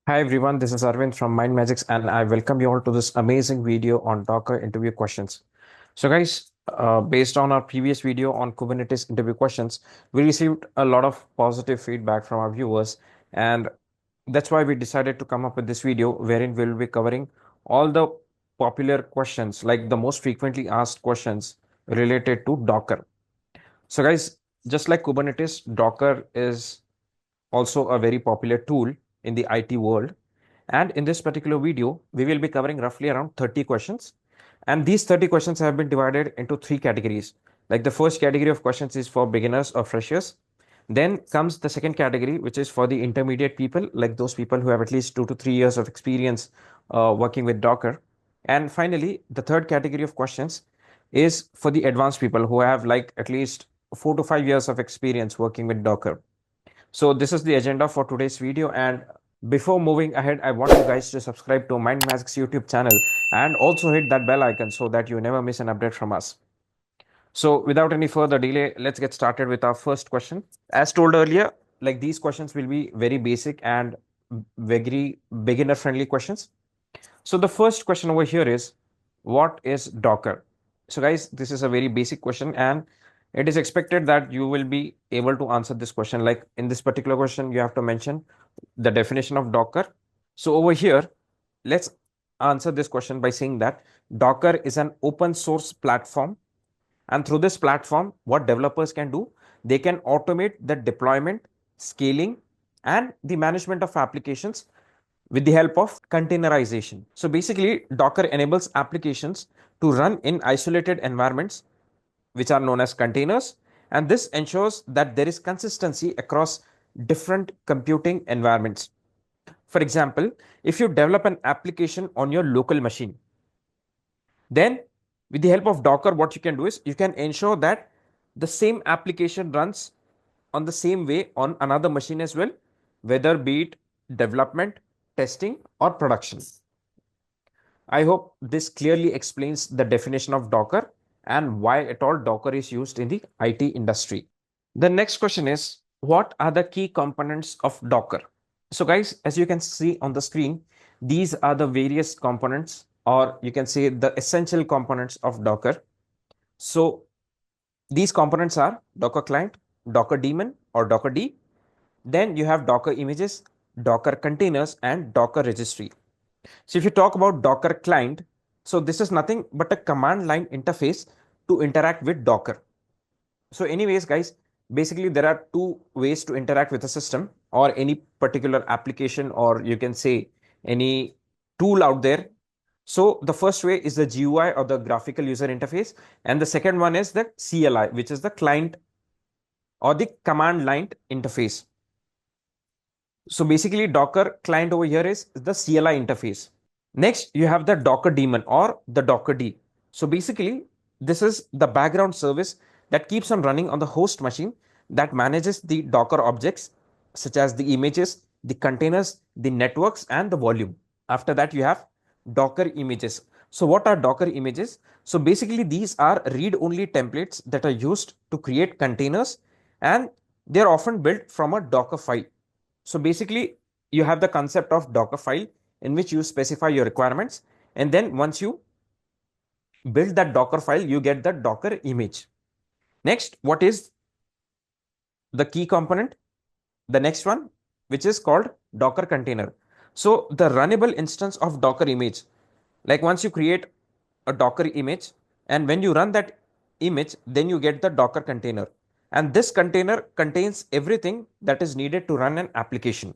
Hi everyone, this is Arvind from MindMajix, and I welcome you all to this amazing video on Docker interview questions. So guys, based on our previous video on Kubernetes interview questions, we received a lot of positive feedback from our viewers, and that's why we decided to come up with this video wherein we'll be covering all the popular questions, like the most frequently asked questions related to Docker. So guys, just like Kubernetes, Docker is also a very popular tool in the IT world. And in this particular video, we will be covering roughly around 30 questions. And these 30 questions have been divided into three categories. Like the first category of questions is for beginners or freshers. Then comes the second category, which is for the intermediate people, like those people who have at least 2 to 3 years of experience working with Docker. And finally, the third category of questions is for the advanced people who have like at least 4 to 5 years of experience working with Docker. So this is the agenda for today's video. And before moving ahead, I want you guys to subscribe to MindMajix YouTube channel and also hit that bell icon so that you never miss an update from us. So without any further delay, let's get started with our first question. As told earlier, like these questions will be very basic and very beginner friendly questions. So the first question over here is, what is Docker? So guys, this is a very basic question and it is expected that you will be able to answer this question. Like in this particular question, you have to mention the definition of Docker. So over here, let's answer this question by saying that Docker is an open source platform. And through this platform, what developers can do, they can automate the deployment, scaling, and the management of applications with the help of containerization. So basically, Docker enables applications to run in isolated environments, which are known as containers. And this ensures that there is consistency across different computing environments. For example, if you develop an application on your local machine, then with the help of Docker, what you can do is you can ensure that the same application runs on the same way on another machine as well, whether be it development, testing, or production. I hope this clearly explains the definition of Docker and why at all Docker is used in the IT industry. The next question is, what are the key components of Docker? So guys, as you can see on the screen, these are the various components, or you can say the essential components of Docker. So these components are Docker client, Docker daemon or Docker D. Then you have Docker images, Docker containers, and Docker registry. So if you talk about Docker client, so this is nothing but a command line interface to interact with Docker. So anyways, guys, basically there are two ways to interact with a system or any particular application, or you can say any tool out there. So the first way is the GUI or the graphical user interface, and the second one is the CLI, which is the client or the command line interface. So basically Docker client over here is the CLI interface. Next, you have the Docker daemon or the Docker D. So basically, this is the background service that keeps on running on the host machine that manages the Docker objects, such as the images, the containers, the networks, and the volume. After that, you have Docker images. So what are Docker images? So basically, these are read-only templates that are used to create containers, and they are often built from a Dockerfile. So basically, you have the concept of Dockerfile in which you specify your requirements, and then once you build that Docker file, you get the Docker image. Next, what is the key component? The next one, which is called Docker container. So the runnable instance of Docker image, like once you create a Docker image, and when you run that image, then you get the Docker container, and this container contains everything that is needed to run an application.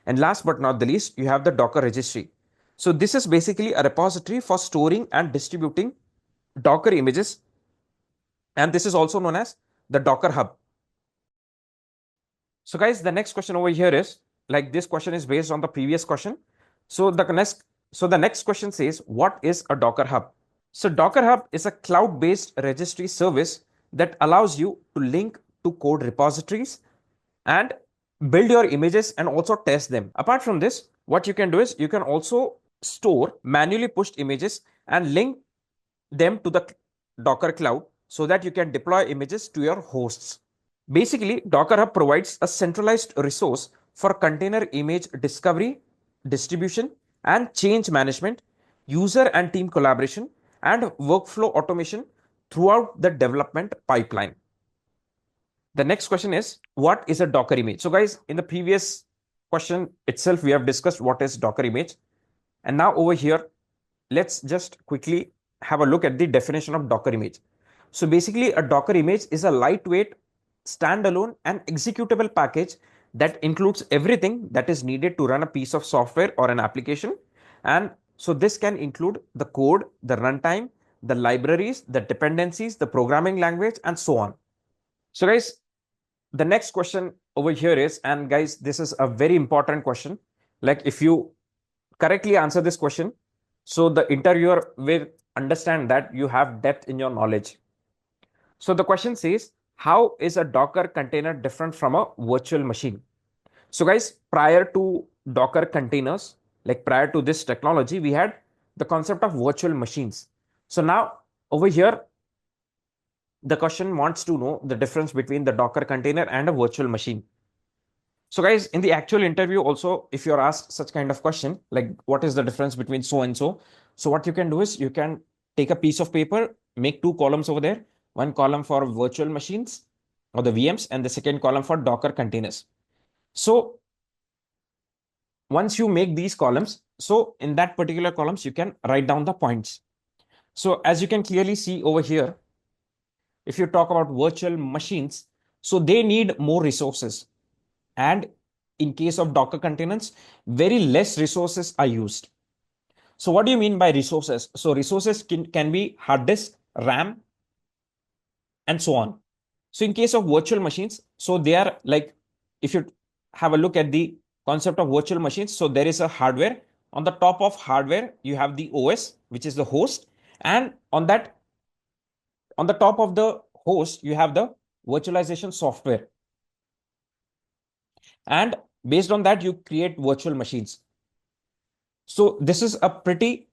And last but not the least, you have the Docker registry. So this is basically a repository for storing and distributing Docker images, and this is also known as the Docker Hub. So guys, the next question over here is, like this question is based on the previous question. So the next question says, what is a Docker Hub? So Docker Hub is a cloud-based registry service that allows you to link to code repositories and build your images and also test them. Apart from this, what you can do is you can also store manually pushed images and link them to the Docker cloud so that you can deploy images to your hosts. Basically, Docker Hub provides a centralized resource for container image discovery, distribution and change management, user and team collaboration, and workflow automation throughout the development pipeline. The next question is, what is a Docker image? So guys, in the previous question itself, we have discussed what is Docker image. And now over here, let's just quickly have a look at the definition of Docker image. So basically, a Docker image is a lightweight, standalone, and executable package that includes everything that is needed to run a piece of software or an application. And so this can include the code, the runtime, the libraries, the dependencies, the programming language, and so on. So guys, the next question over here is, and guys, this is a very important question. Like if you correctly answer this question, so the interviewer will understand that you have depth in your knowledge. So the question says, how is a Docker container different from a virtual machine? So guys, prior to Docker containers, like prior to this technology, we had the concept of virtual machines. So now over here, the question wants to know the difference between the Docker container and a virtual machine. So guys, in the actual interview also, if you're asked such kind of question, like what is the difference between so and so? So what you can do is you can take a piece of paper, make two columns over there, one column for virtual machines or the VMs and the second column for Docker containers. So once you make these columns, so in that particular columns, you can write down the points. So as you can clearly see over here, if you talk about virtual machines, so they need more resources. And in case of Docker containers, very less resources are used. So what do you mean by resources? So resources can be hard disk, RAM, and so on. So in case of virtual machines, so they are like, if you have a look at the concept of virtual machines, so there is a hardware. On the top of hardware, you have the OS, which is the host. And on the top of the host, you have the virtualization software. And based on that, you create virtual machines. So this is a pretty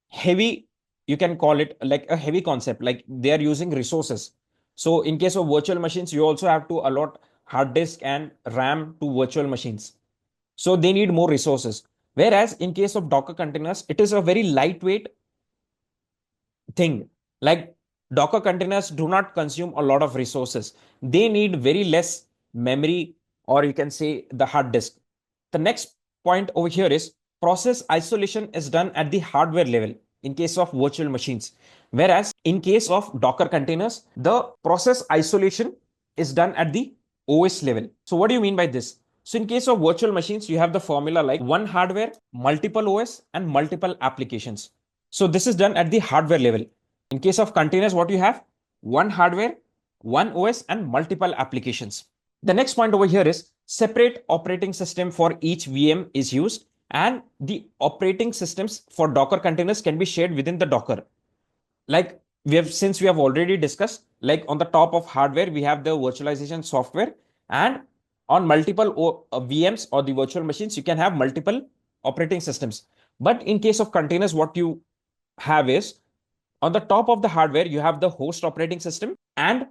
heavy, you can call it like a heavy concept, like they are using resources. So in case of virtual machines, you also have to allot hard disk and RAM to virtual machines. So they need more resources. Whereas in case of Docker containers, it is a very lightweight thing. Like Docker containers do not consume a lot of resources. They need very less memory, or you can say the hard disk. The next point over here is process isolation is done at the hardware level in case of virtual machines. Whereas in case of Docker containers, the process isolation is done at the OS level. So what do you mean by this? So in case of virtual machines, you have the formula like one hardware, multiple OS, and multiple applications. So this is done at the hardware level. In case of containers, what you have? One hardware, one OS, and multiple applications. The next point over here is separate operating system for each VM is used, and the operating systems for Docker containers can be shared within the Docker. Like since we have already discussed, like on the top of hardware, we have the virtualization software, and on multiple VMs or the virtual machines, you can have multiple operating systems. But in case of containers, what you have is on the top of the hardware, you have the host operating system, and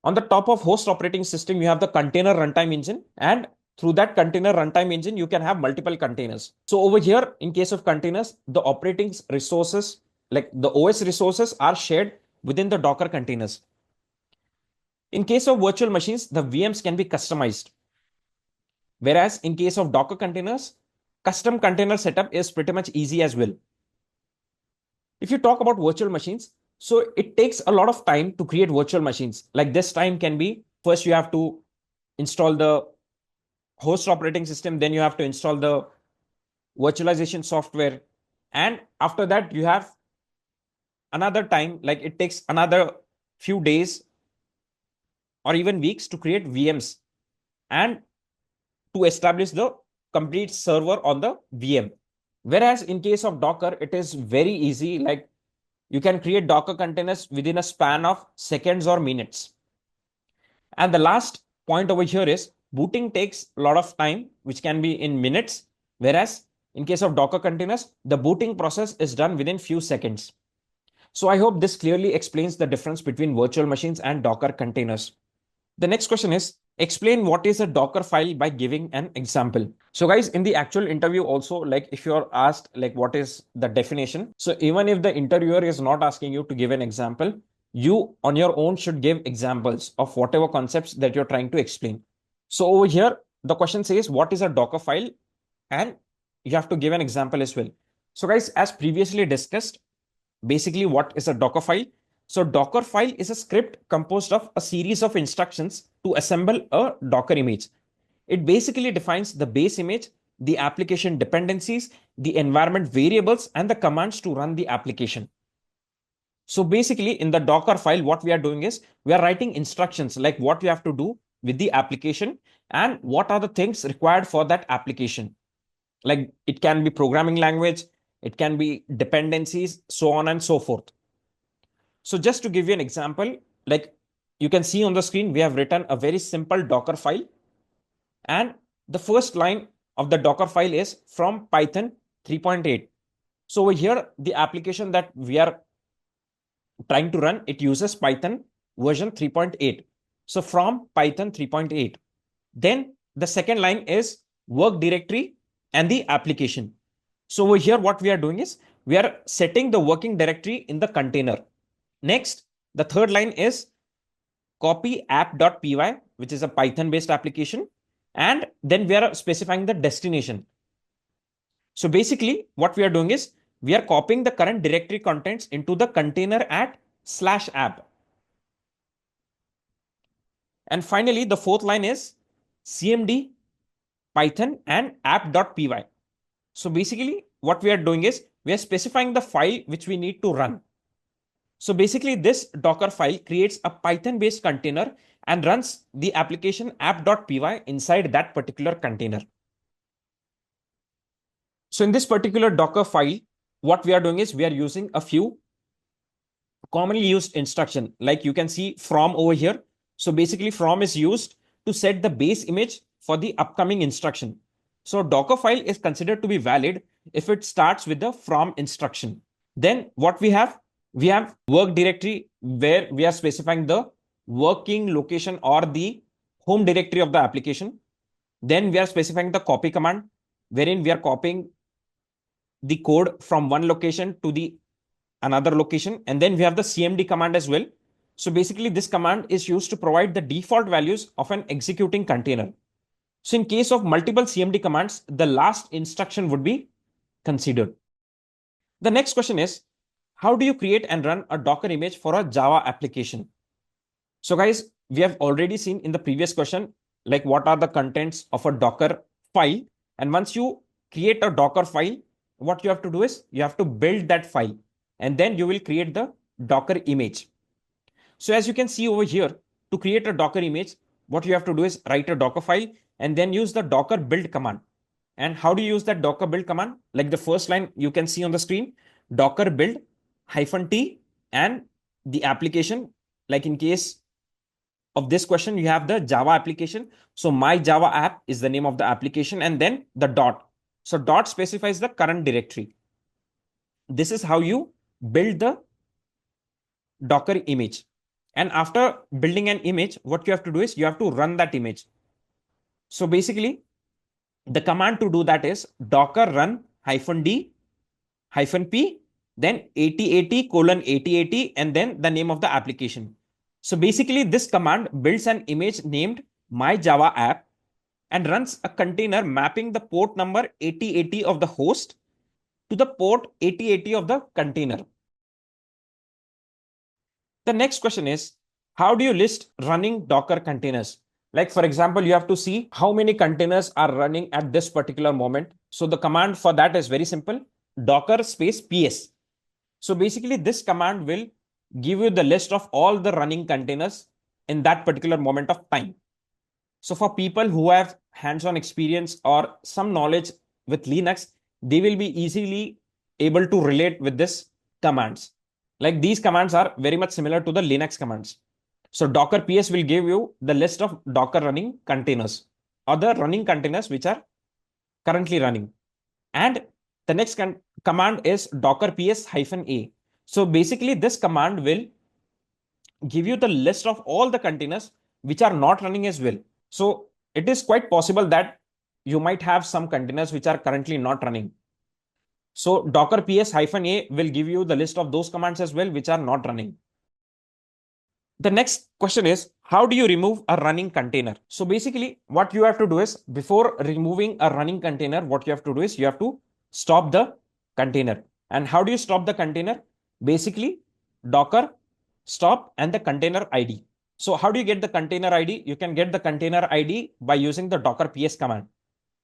on the top of host operating system, you have the container runtime engine, and through that container runtime engine, you can have multiple containers. So over here, in case of containers, the operating resources, like the OS resources, are shared within the Docker containers. In case of virtual machines, the VMs can be customized. Whereas in case of Docker containers, custom container setup is pretty much easy as well. If you talk about virtual machines, so it takes a lot of time to create virtual machines. Like this time can be, first you have to install the host operating system, then you have to install the virtualization software. And after that, you have another time, like it takes another few days or even weeks to create VMs and to establish the complete server on the VM. Whereas in case of Docker, it is very easy. Like you can create Docker containers within a span of seconds or minutes. And the last point over here is booting takes a lot of time, which can be in minutes. Whereas in case of Docker containers, the booting process is done within few seconds. So I hope this clearly explains the difference between virtual machines and Docker containers. The next question is, explain what is a Docker file by giving an example. So guys, in the actual interview also, like if you're asked like what is the definition, so even if the interviewer is not asking you to give an example, you on your own should give examples of whatever concepts that you're trying to explain. So over here, the question says, what is a Docker file? And you have to give an example as well. So guys, as previously discussed, basically what is a Docker file? So Docker file is a script composed of a series of instructions to assemble a Docker image. It basically defines the base image, the application dependencies, the environment variables, and the commands to run the application. So basically in the Docker file, what we are doing is we are writing instructions like what you have to do with the application and what are the things required for that application. Like it can be programming language, it can be dependencies, so on and so forth. So just to give you an example, like you can see on the screen, we have written a very simple Docker file. And the first line of the Docker file is from Python 3.8. So over here, the application that we are trying to run, it uses Python version 3.8. So from Python 3.8. Then the second line is work directory and the application. So over here, what we are doing is we are setting the working directory in the container. Next, the third line is copy app.py, which is a Python based application. And then we are specifying the destination. So basically what we are doing is we are copying the current directory contents into the container at /app. And finally, the fourth line is cmd python and app.py. So basically what we are doing is we are specifying the file which we need to run. So basically this Docker file creates a Python based container and runs the application app.py inside that particular container. So in this particular Docker file, what we are doing is we are using a few commonly used instruction. Like you can see from over here. So basically from is used to set the base image for the upcoming instruction. So Docker file is considered to be valid if it starts with the from instruction. Then what we have work directory where we are specifying the working location or the home directory of the application. Then we are specifying the copy command wherein we are copying the code from one location to the another location. And then we have the cmd command as well. So basically this command is used to provide the default values of an executing container. So in case of multiple cmd commands, the last instruction would be considered. The next question is, how do you create and run a Docker image for a Java application? So guys, we have already seen in the previous question, like what are the contents of a Docker file. And once you create a Docker file, what you have to do is you have to build that file and then you will create the Docker image. So as you can see over here, to create a Docker image, what you have to do is write a Docker file and then use the Docker build command. And how do you use that Docker build command? Like the first line you can see on the screen, Docker build -t and the application. Like in case of this question, you have the Java application. So my Java app is the name of the application and then the dot. So dot specifies the current directory. This is how you build the Docker image. And after building an image, what you have to do is you have to run that image. So basically, the command to do that is docker run -d -p, then 8080:8080, and then the name of the application. So basically, this command builds an image named my Java app and runs a container mapping the port number 8080 of the host to the port 8080 of the container. The next question is, how do you list running Docker containers? Like for example, you have to see how many containers are running at this particular moment. So the command for that is very simple, docker space ps. So basically this command will give you the list of all the running containers in that particular moment of time. So for people who have hands-on experience or some knowledge with Linux, they will be easily able to relate with this commands. Like these commands are very much similar to the Linux commands. So docker ps will give you the list of Docker running containers or the running containers which are currently running. And the next command is docker ps -a. So basically this command will give you the list of all the containers which are not running as well. So it is quite possible that you might have some containers which are currently not running. So docker ps-a will give you the list of those commands as well which are not running. The next question is, how do you remove a running container? So basically what you have to do is, before removing a running container, what you have to do is you have to stop the container. And how do you stop the container? Basically docker stop and the container ID. So how do you get the container ID? You can get the container ID by using the docker ps command.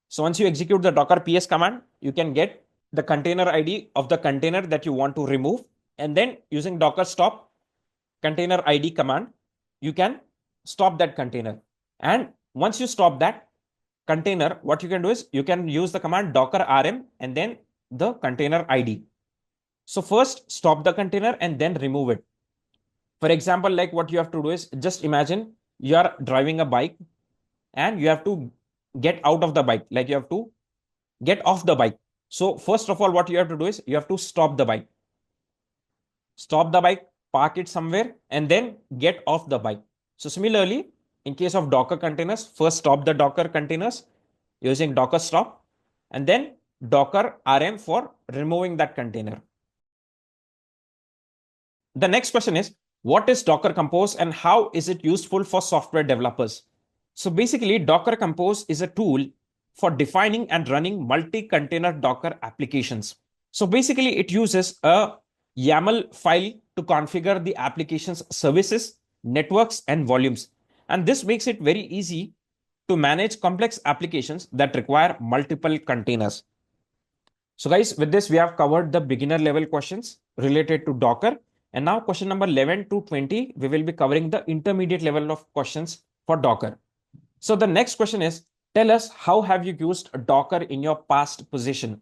So once you execute the docker ps command, you can get the container ID of the container that you want to remove. And then using docker stop container ID command, you can stop that container. And once you stop that container, what you can do is you can use the command docker rm and then the container ID. So first stop the container and then remove it. For example, like what you have to do is, just imagine you are driving a bike and you have to get out of the bike, like you have to get off the bike. So first of all, what you have to do is you have to stop the bike. Stop the bike, park it somewhere, and then get off the bike. So similarly, in case of Docker containers, first stop the Docker containers using Docker stop, and then Docker rm for removing that container. The next question is, what is Docker Compose and how is it useful for software developers? So basically, Docker Compose is a tool for defining and running multi-container Docker applications. So basically, it uses a YAML file to configure the application's services, networks, and volumes. And this makes it very easy to manage complex applications that require multiple containers. So guys, with this, we have covered the beginner level questions related to Docker. And now question number 11 to 20, we will be covering the intermediate level of questions for Docker. So the next question is, tell us, how have you used Docker in your past position?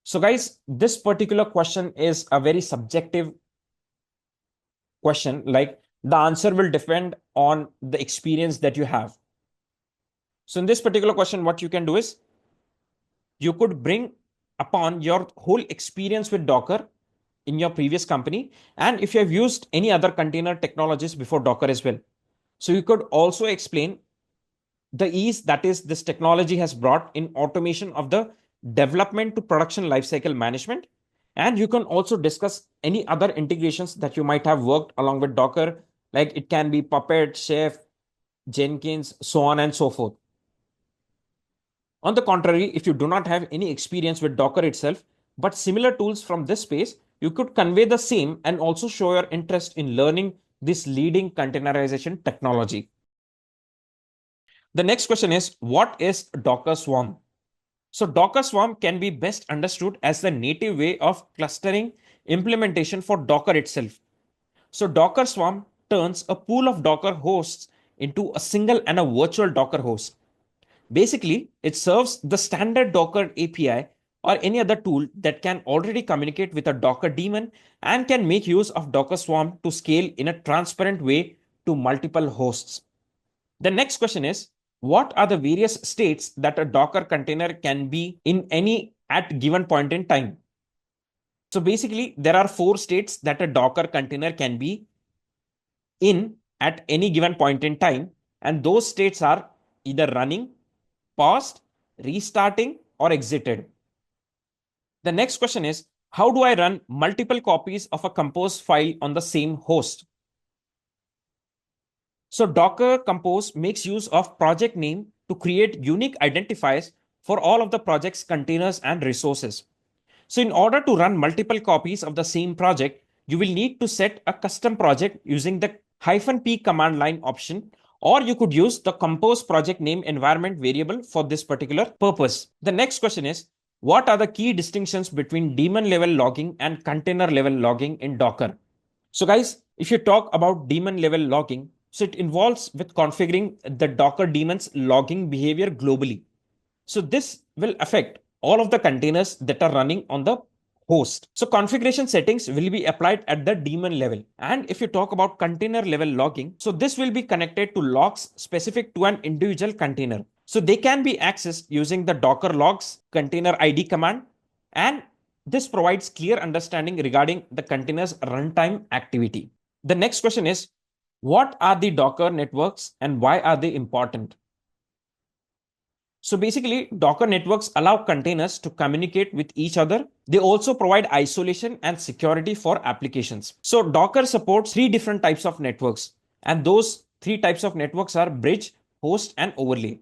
So guys, this particular question is a very subjective question. Like, the answer will depend on the experience that you have. So in this particular question, what you can do is you could bring upon your whole experience with Docker in your previous company, and if you have used any other container technologies before Docker as well. So you could also explain the ease that is this technology has brought in automation of the development to production lifecycle management. And you can also discuss any other integrations that you might have worked along with Docker, like it can be Puppet, Chef, Jenkins, so on and so forth. On the contrary, if you do not have any experience with Docker itself, but similar tools from this space, you could convey the same and also show your interest in learning this leading containerization technology. The next question is, what is Docker Swarm? So Docker Swarm can be best understood as the native way of clustering implementation for Docker itself. So Docker Swarm turns a pool of Docker hosts into a single and a virtual Docker host. Basically, it serves the standard Docker API or any other tool that can already communicate with a Docker daemon and can make use of Docker Swarm to scale in a transparent way to multiple hosts. The next question is, what are the various states that a Docker container can be in any at given point in time? So basically, there are 4 states that a Docker container can be in at any given point in time. And those states are either running, paused, restarting, or exited. The next question is, how do I run multiple copies of a Compose file on the same host? So Docker Compose makes use of project name to create unique identifiers for all of the project's containers and resources. So in order to run multiple copies of the same project, you will need to set a custom project using the -p command line option, or you could use the Compose project name environment variable for this particular purpose. The next question is, what are the key distinctions between daemon level logging and container level logging in Docker? So guys, if you talk about daemon level logging, so it involves with configuring the Docker daemon's logging behavior globally. So this will affect all of the containers that are running on the host. So configuration settings will be applied at the daemon level. And if you talk about container level logging, so this will be connected to logs specific to an individual container. So they can be accessed using the Docker logs container ID command, and this provides clear understanding regarding the container's runtime activity. The next question is, What are the Docker networks and why are they important? So basically, Docker networks allow containers to communicate with each other. They also provide isolation and security for applications. So Docker supports three different types of networks, and those three types of networks are bridge, host, and overlay.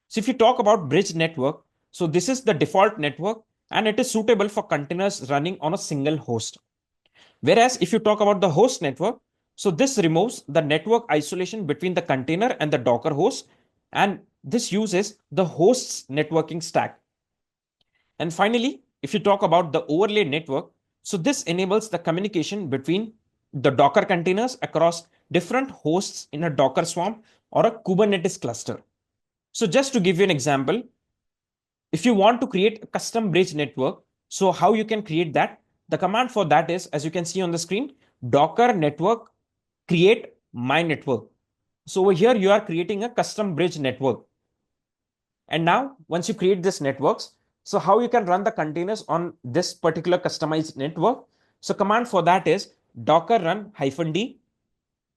So if you talk about bridge network, so this is the default network and it is suitable for containers running on a single host. Whereas if you talk about the host network, so this removes the network isolation between the container and the Docker host, and this uses the host's networking stack. And finally, if you talk about the overlay network, so this enables the communication between the Docker containers across different hosts in a Docker swarm or a Kubernetes cluster. So just to give you an example, if you want to create a custom bridge network, so how you can create that? The command for that is, as you can see on the screen, Docker network create my network. So over here, you are creating a custom bridge network. And now, once you create this networks, so how you can run the containers on this particular customized network? So command for that is Docker run -d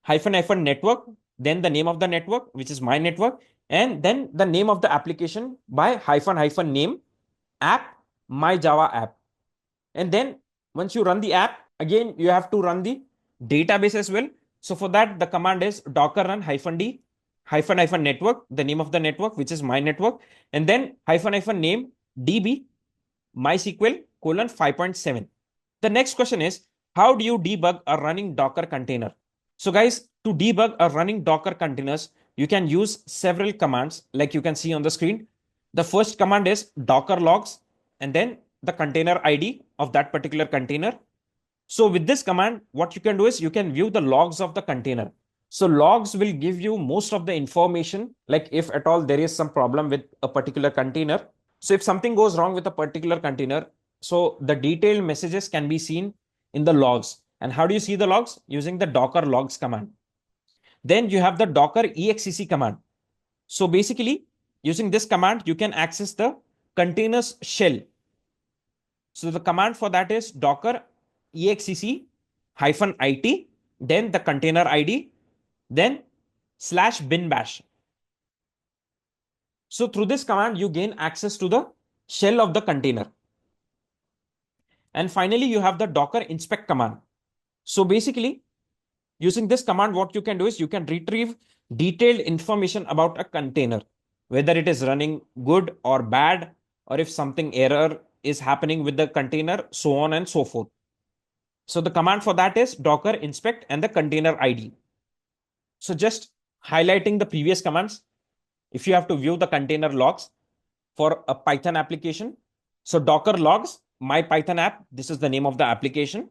hyphen network, then the name of the network, which is my network, and then the name of the application by hyphen name app, my Java app. And then once you run the app, again, you have to run the database as well. So for that, the command is Docker run -d hyphen network, the name of the network, which is my network, and then hyphen name db MySQL colon 5.7. The next question is, how do you debug a running Docker container? So guys, to debug a running Docker containers, you can use several commands like you can see on the screen. The first command is Docker logs and then the container ID of that particular container. So with this command, what you can do is you can view the logs of the container. So logs will give you most of the information, like if at all there is some problem with a particular container. So if something goes wrong with a particular container, so the detailed messages can be seen in the logs. And how do you see the logs? Using the Docker logs command. Then you have the Docker exec command. So basically, using this command, you can access the containers shell. So the command for that is Docker exec -it, then the container ID, then /bin bash. So through this command, you gain access to the shell of the container. And finally, you have the Docker inspect command. So basically, using this command, what you can do is you can retrieve detailed information about a container, whether it is running good or bad, or if something error is happening with the container, so on and so forth. So the command for that is Docker inspect and the container ID. So just highlighting the previous commands, if you have to view the container logs for a Python application, so Docker logs, my Python app, this is the name of the application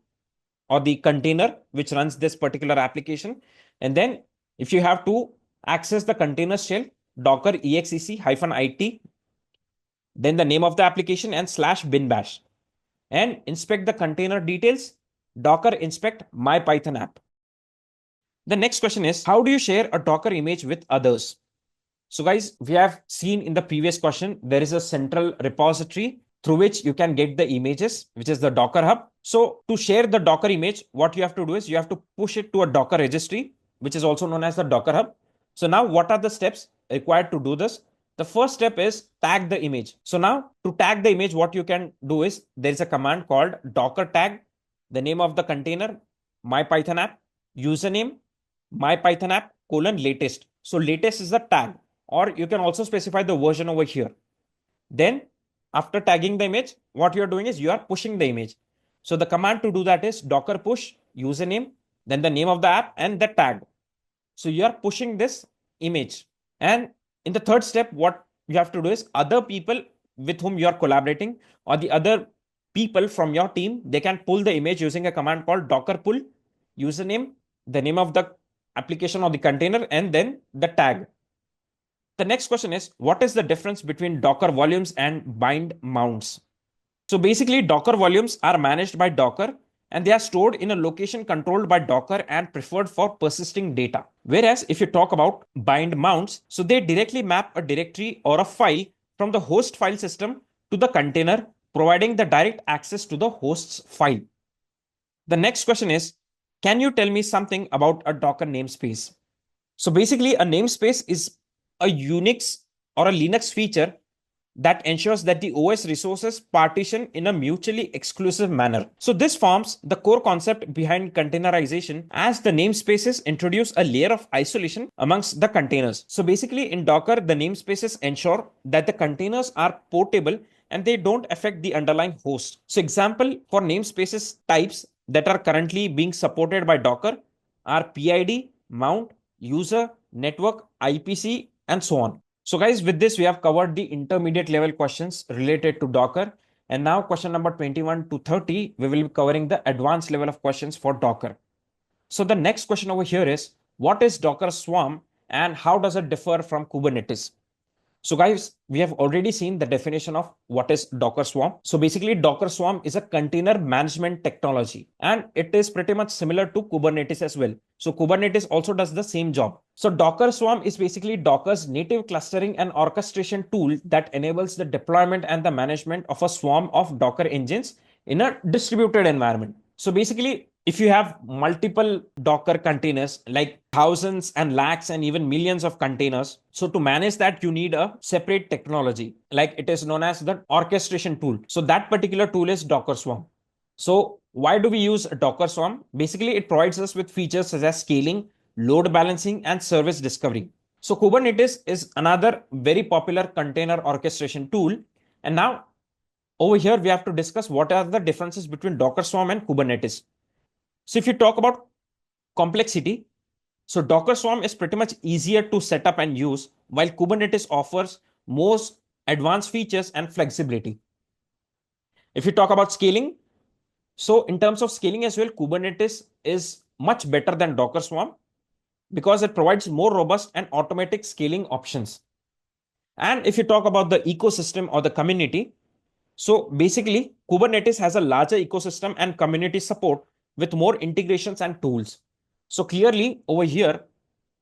or the container which runs this particular application. And then if you have to access the container shell, Docker exec -it, then the name of the application and /bin bash, and inspect the container details, Docker inspect my Python app. The next question is, how do you share a Docker image with others? So guys, we have seen in the previous question, there is a central repository through which you can get the images, which is the Docker Hub. So to share the Docker image, what you have to do is you have to push it to a Docker registry, which is also known as the Docker Hub. So now what are the steps required to do this? The first step is tag the image. So now to tag the image, what you can do is there is a command called Docker tag, the name of the container, my Python app, username, my Python app, latest. So latest is the tag, or you can also specify the version over here. Then after tagging the image, what you're doing is you are pushing the image. So the command to do that is Docker push username, then the name of the app and the tag. So you are pushing this image. And in the third step, what you have to do is other people with whom you are collaborating or the other people from your team, they can pull the image using a command called Docker pull username, the name of the application or the container, and then the tag. The next question is, what is the difference between Docker volumes and bind mounts? So basically, Docker volumes are managed by Docker and they are stored in a location controlled by Docker and preferred for persisting data. Whereas if you talk about bind mounts, so they directly map a directory or a file from the host file system to the container, providing the direct access to the host's file. The next question is, Can you tell me something about a Docker namespace? So basically, a namespace is a Unix or a Linux feature that ensures that the OS resources partition in a mutually exclusive manner. So this forms the core concept behind containerization, as the namespaces introduce a layer of isolation amongst the containers. So basically in Docker, the namespaces ensure that the containers are portable and they don't affect the underlying host. So example for namespaces types that are currently being supported by Docker are PID, mount, user, network, IPC, and so on. So guys, with this, we have covered the intermediate level questions related to Docker. And now question number 21 to 30, we will be covering the advanced level of questions for Docker. So the next question over here is, what is Docker Swarm and how does it differ from Kubernetes? So guys, we have already seen the definition of what is Docker Swarm. So basically Docker Swarm is a container management technology and it is pretty much similar to Kubernetes as well. So Kubernetes also does the same job. So Docker Swarm is basically Docker's native clustering and orchestration tool that enables the deployment and the management of a swarm of Docker engines in a distributed environment. So basically, if you have multiple Docker containers, like thousands and lakhs and even millions of containers, so to manage that, you need a separate technology, like it is known as the orchestration tool. So that particular tool is Docker Swarm. So why do we use Docker Swarm? Basically, it provides us with features such as scaling, load balancing, and service discovery. So Kubernetes is another very popular container orchestration tool. And now over here, we have to discuss what are the differences between Docker Swarm and Kubernetes. So if you talk about complexity, so Docker Swarm is pretty much easier to set up and use, while Kubernetes offers most advanced features and flexibility. If you talk about scaling, so in terms of scaling as well, Kubernetes is much better than Docker Swarm because it provides more robust and automatic scaling options. And if you talk about the ecosystem or the community, so basically Kubernetes has a larger ecosystem and community support with more integrations and tools. So clearly over here,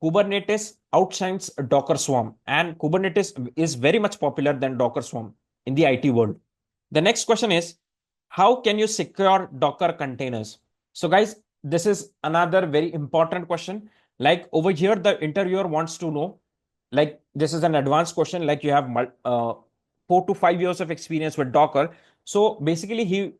Kubernetes outshines Docker Swarm, and Kubernetes is very much popular than Docker Swarm in the IT world. The next question is, how can you secure Docker containers? So guys, this is another very important question. Like over here, the interviewer wants to know, like this is an advanced question, like you have 4 to 5 years of experience with Docker. So basically he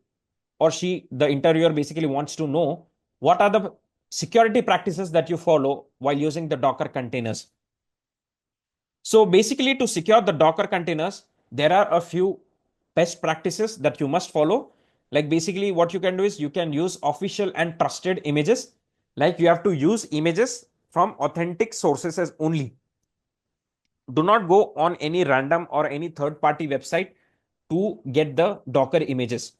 or she, the interviewer basically wants to know what are the security practices that you follow while using the Docker containers. So basically to secure the Docker containers, there are a few best practices that you must follow. Like basically what you can do is you can use official and trusted images. Like you have to use images from authentic sources as only. Do not go on any random or any third party website to get the Docker images.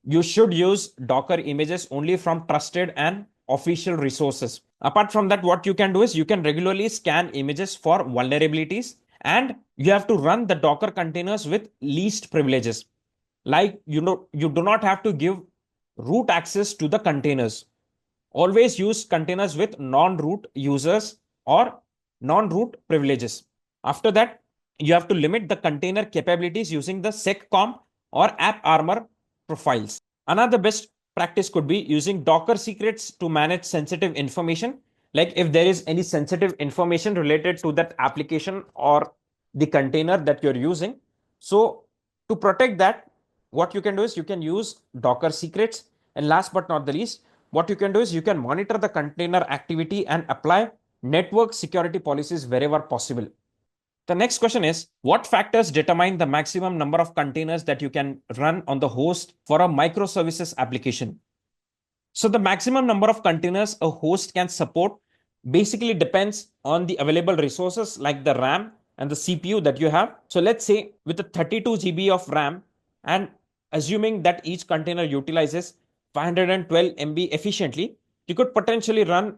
You should use Docker images only from trusted and official resources. Apart from that, what you can do is you can regularly scan images for vulnerabilities, and you have to run the Docker containers with least privileges. Like, you do not have to give root access to the containers. Always use containers with non-root users or non-root privileges. After that, you have to limit the container capabilities using the seccomp or AppArmor profiles. Another best practice could be using Docker secrets to manage sensitive information. Like if there is any sensitive information related to that application or the container that you're using. So to protect that, what you can do is you can use Docker secrets. And last but not the least, what you can do is you can monitor the container activity and apply network security policies wherever possible. The next question is, what factors determine the maximum number of containers that you can run on the host for a microservices application? So the maximum number of containers a host can support basically depends on the available resources like the RAM and the CPU that you have. So let's say with a 32 GB of RAM and assuming that each container utilizes 512 MB efficiently, you could potentially run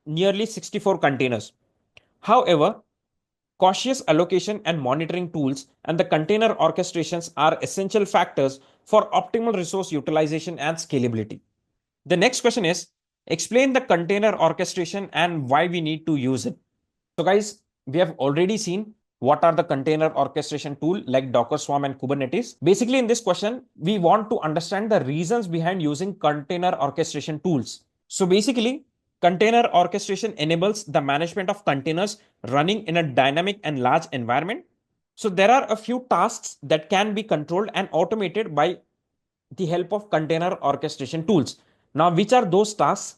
nearly 64 containers. However, cautious allocation and monitoring tools and the container orchestrations are essential factors for optimal resource utilization and scalability. The next question is, explain the container orchestration and why we need to use it. So guys, we have already seen what are the container orchestration tool like Docker Swarm and Kubernetes. Basically in this question, we want to understand the reasons behind using container orchestration tools. So basically, container orchestration enables the management of containers running in a dynamic and large environment. So there are a few tasks that can be controlled and automated by the help of container orchestration tools. Now, which are those tasks?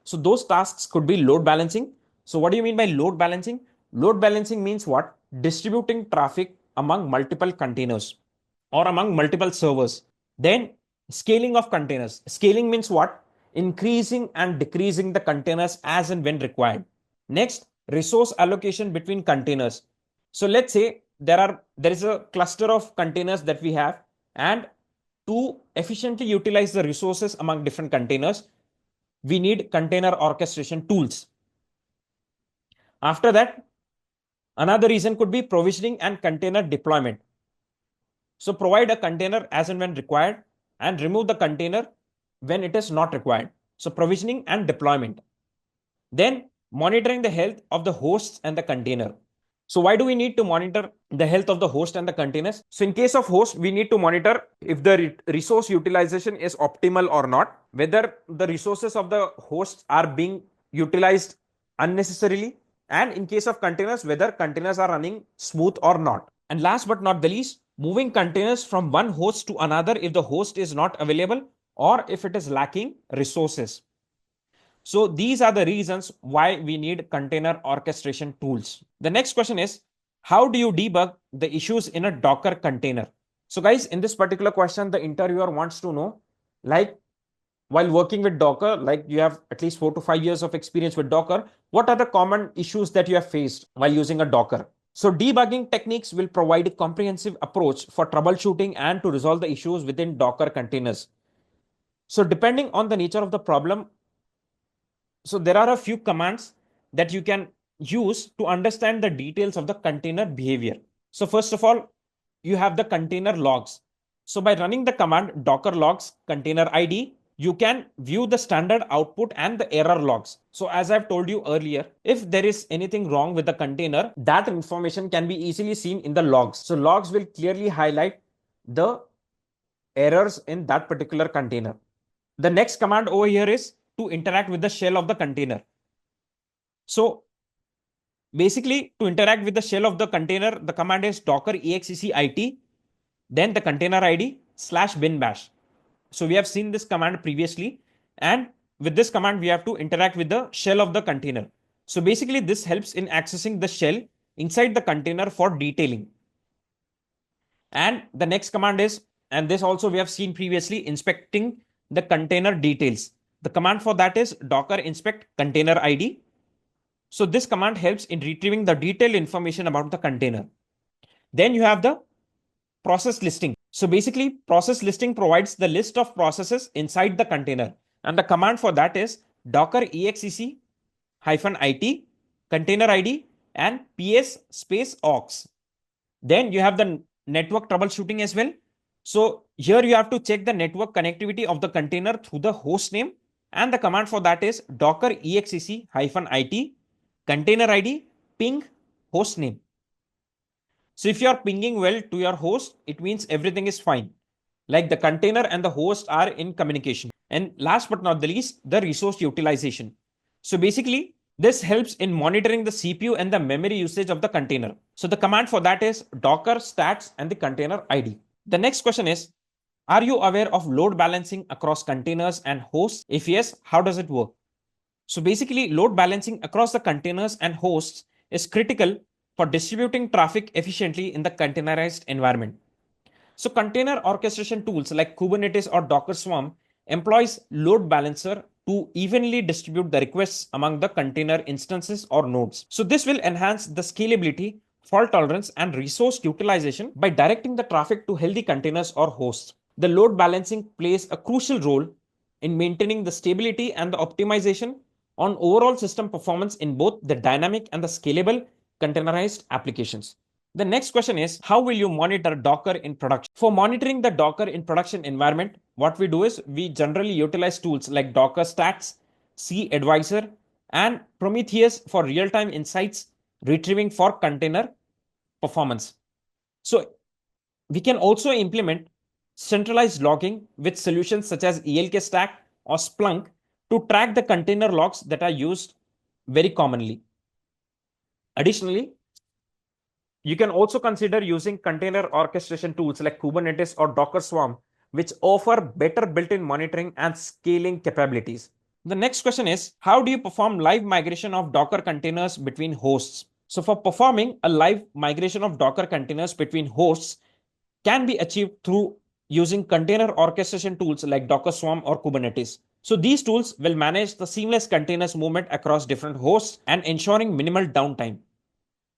So those tasks could be load balancing. So what do you mean by load balancing? Load balancing means what? Distributing traffic among multiple containers or among multiple servers. Then scaling of containers. Scaling means what? Increasing and decreasing the containers as and when required. Next, resource allocation between containers. So let's say there is a cluster of containers that we have, and to efficiently utilize the resources among different containers, we need container orchestration tools. After that, another reason could be provisioning and container deployment. So provide a container as and when required and remove the container when it is not required. So provisioning and deployment. Then monitoring the health of the hosts and the container. So why do we need to monitor the health of the host and the containers? So in case of host, we need to monitor if the resource utilization is optimal or not, whether the resources of the hosts are being utilized unnecessarily, and in case of containers, whether containers are running smooth or not. And last but not the least, moving containers from one host to another if the host is not available or if it is lacking resources. So these are the reasons why we need container orchestration tools. The next question is, how do you debug the issues in a Docker container? So guys, in this particular question, the interviewer wants to know, like, while working with Docker, like you have at least 4 to 5 years of experience with Docker, what are the common issues that you have faced while using a Docker? So debugging techniques will provide a comprehensive approach for troubleshooting and to resolve the issues within Docker containers. So depending on the nature of the problem, so there are a few commands that you can use to understand the details of the container behavior. So first of all, you have the container logs. So by running the command docker logs container ID, you can view the standard output and the error logs. So as I've told you earlier, if there is anything wrong with the container, that information can be easily seen in the logs. So logs will clearly highlight the errors in that particular container. The next command over here is to interact with the shell of the container. So basically, to interact with the shell of the container, the command is docker exec then the container ID /bin bash. So we have seen this command previously, and with this command, we have to interact with the shell of the container. So basically, this helps in accessing the shell inside the container for detailing. And the next command is, and this also we have seen previously, inspecting the container details. The command for that is docker inspect container ID. So this command helps in retrieving the detailed information about the container. Then you have the process listing. So basically, process listing provides the list of processes inside the container. And the command for that is docker exec -it container ID and ps space aux. Then you have the network troubleshooting as well. So here you have to check the network connectivity of the container through the host name. And the command for that is docker exec -it container ID ping host name. So if you are pinging well to your host, it means everything is fine. Like the container and the host are in communication. And last but not the least, the resource utilization. So basically, this helps in monitoring the CPU and the memory usage of the container. So the command for that is docker stats and the container ID. The next question is, are you aware of load balancing across containers and hosts? If yes, how does it work? So basically, load balancing across the containers and hosts is critical for distributing traffic efficiently in the containerized environment. So container orchestration tools like Kubernetes or Docker Swarm employs load balancer to evenly distribute the requests among the container instances or nodes. So this will enhance the scalability, fault tolerance, and resource utilization by directing the traffic to healthy containers or hosts. The load balancing plays a crucial role in maintaining the stability and the optimization on overall system performance in both the dynamic and the scalable containerized applications. The next question is, how will you monitor Docker in production? For monitoring the Docker in production environment, what we do is we generally utilize tools like Docker Stats, Advisor, and Prometheus for real-time insights retrieving for container performance. So we can also implement centralized logging with solutions such as ELK Stack or Splunk to track the container logs that are used very commonly. Additionally, you can also consider using container orchestration tools like Kubernetes or Docker Swarm, which offer better built-in monitoring and scaling capabilities. The next question is, how do you perform live migration of Docker containers between hosts? So for performing a live migration of Docker containers between hosts can be achieved through using container orchestration tools like Docker Swarm or Kubernetes. So these tools will manage the seamless containers movement across different hosts and ensuring minimal downtime.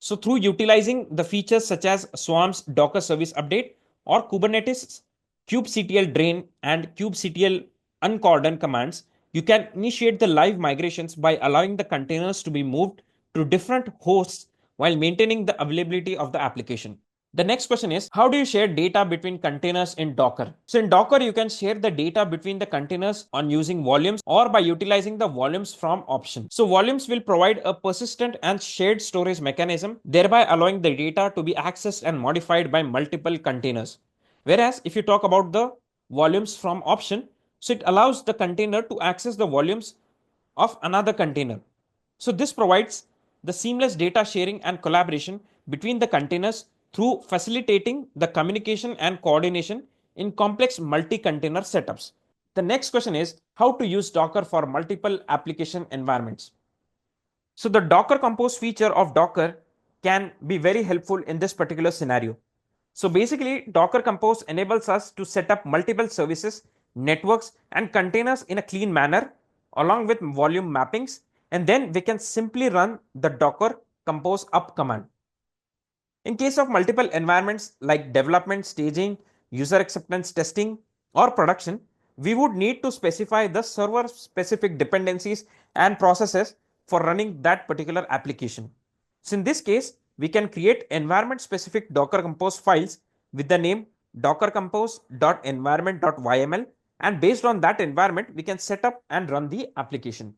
So through utilizing the features such as Swarm's Docker service update or Kubernetes kubectl drain and kubectl uncordon commands, you can initiate the live migrations by allowing the containers to be moved to different hosts while maintaining the availability of the application. The next question is, how do you share data between containers in Docker? So in Docker, you can share the data between the containers on using volumes or by utilizing the volumes from option. So volumes will provide a persistent and shared storage mechanism, thereby allowing the data to be accessed and modified by multiple containers. Whereas if you talk about the volumes from option, so it allows the container to access the volumes of another container. So this provides the seamless data sharing and collaboration between the containers through facilitating the communication and coordination in complex multi-container setups. The next question is how to use Docker for multiple application environments. So the Docker Compose feature of Docker can be very helpful in this particular scenario. So basically, Docker Compose enables us to set up multiple services, networks, and containers in a clean manner along with volume mappings, and then we can simply run the Docker Compose up command. In case of multiple environments like development, staging, user acceptance testing, or production, we would need to specify the server specific dependencies and processes for running that particular application. So in this case, we can create environment specific Docker Compose files with the name dockercompose.environment.yml, and based on that environment, we can set up and run the application.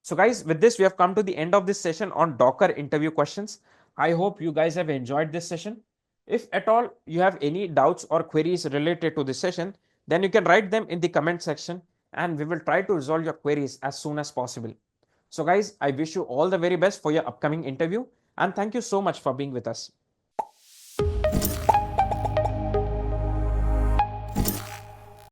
So guys, with this, we have come to the end of this session on Docker interview questions. I hope you guys have enjoyed this session. If at all you have any doubts or queries related to this session, then you can write them in the comment section and we will try to resolve your queries as soon as possible. So guys, I wish you all the very best for your upcoming interview and thank you so much for being with us.